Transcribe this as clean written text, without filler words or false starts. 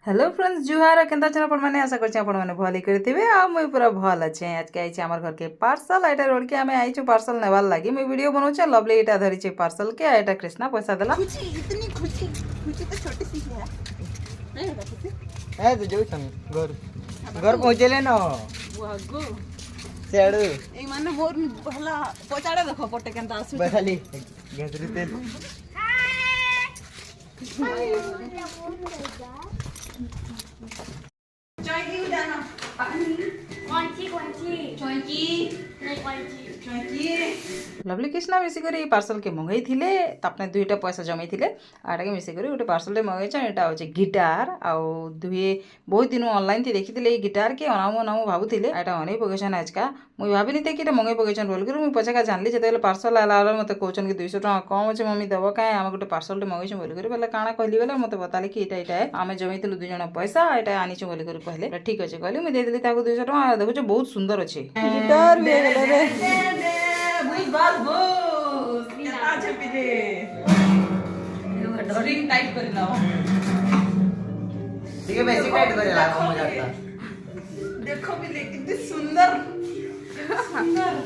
hello friends जुहार Kenta छन आपण माने आशा करछि आपण माने भली करथिबे आ मुई पूरा भल अछि आज के आइछि हमर घर के पार्सल एटा रोड के हमें आइछु पार्सल नेवाल लागी मुई वीडियो बनौछ लवली एटा धरि छै पार्सल के एटा कृष्णा पैसा देला खुशी इतनी खुशी खुशी तो छोटी सी है नहीं होगा खुशी ए तो जाऊ छन घर घर पहुंचले न वागो सेडू ए माने मोर भला पचाड़े देखो पटे केनता आसु बसाली गेंदरी तेल चाय की उदाना लवली कृष्णा मिसी करी पार्सल के मंगाई थिले तापने दुईटा पैसा जमाई थिले आटा के मिसी करी गोटे पार्सल रे मंगाई छ एटा होचे गिटार आ दुए बहुत दिन ऑनलाइन थी देखी थिले ए गिटार के अनामो अनामो भाबुथिले एटा अनै पगेछन आजका मुई भाबिनी ते कि मंगाई पगेछन बोल करू मुई पछका जानली जेतेले पार्सल आला आला मते कहउछन कि 200 टका कम अछि मम्मी देबो काहे हम गोटे पार्सल रे मंगाई छ बोल करू बेला काना कहली बेला मते बताले कि एटा एटा आमे जमाई थिलु दु जण पैसा एटा आनी छ बोल करू कहले ठीक अछि कहली मुई दे देली ताको 200 टका देखो छ बहुत सुंदर अछि गिटार भी गेले रे बुझ बात हो केता छपी रे ड्रिंक टाइट कर लाओ ठीक है बेसिक टाइट करे ला मजा आता देखो भी ले कितनी सुंदर सुंदर